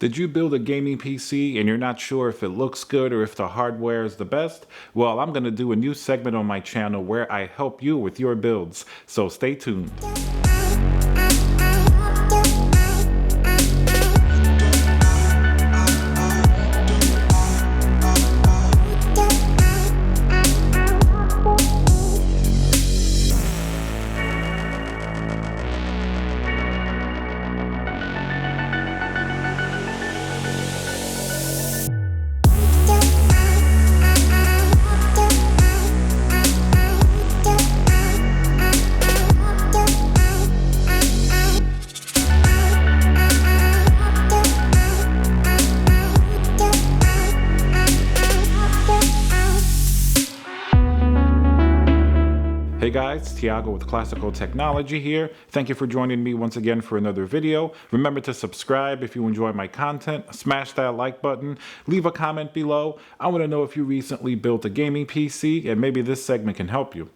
Did you build a gaming PC and you're not sure if it looks good or if the hardware is the best? Well, I'm going to do a new segment on my channel where I help you with your builds, so stay tuned. Hey guys, Tiago with Classical Technology here. Thank you for joining me once again for another video. Remember to subscribe if you enjoy my content, smash that like button, leave a comment below. I want to know if you recently built a gaming PC and maybe this segment can help you.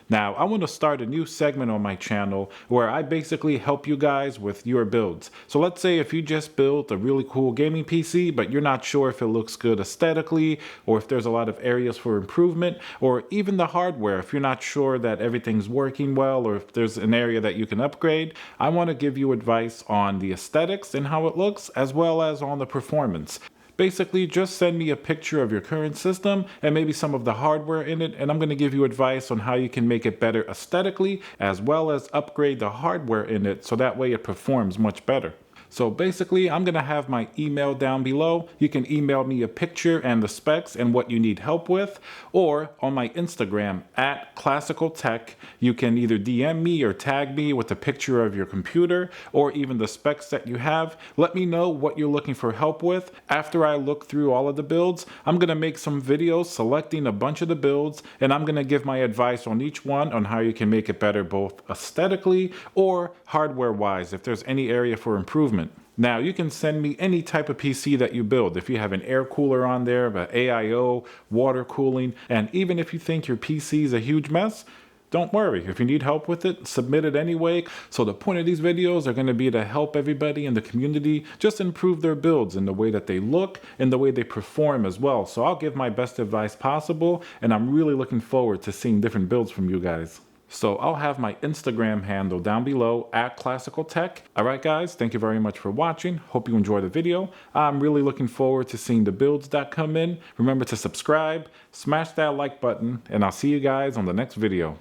Now, I want to start a new segment on my channel where I basically help you guys with your builds. So let's say if you just built a really cool gaming PC, but you're not sure if it looks good aesthetically, or if there's a lot of areas for improvement, or even the hardware, if you're not sure that everything's working well, or if there's an area that you can upgrade, I want to give you advice on the aesthetics and how it looks, as well as on the performance. Basically, just send me a picture of your current system and maybe some of the hardware in it, and I'm going to give you advice on how you can make it better aesthetically, as well as upgrade the hardware in it so that way it performs much better. So basically, I'm going to have my email down below. You can email me a picture and the specs and what you need help with, or on my Instagram at Classical Tech. You can either DM me or tag me with a picture of your computer or even the specs that you have. Let me know what you're looking for help with. After I look through all of the builds, I'm going to make some videos selecting a bunch of the builds, and I'm going to give my advice on each one on how you can make it better both aesthetically or hardware-wise if there's any area for improvement. Now, you can send me any type of PC that you build. If you have an air cooler on there, an AIO, water cooling, and even if you think your PC is a huge mess, don't worry. If you need help with it, submit it anyway. So the point of these videos are going to be to help everybody in the community just improve their builds in the way that they look and the way they perform as well. So I'll give my best advice possible, and I'm really looking forward to seeing different builds from you guys. So I'll have my Instagram handle down below at Classical Tech. All right, guys, thank you very much for watching. Hope you enjoy the video. I'm really looking forward to seeing the builds that come in. Remember to subscribe, smash that like button, and I'll see you guys on the next video.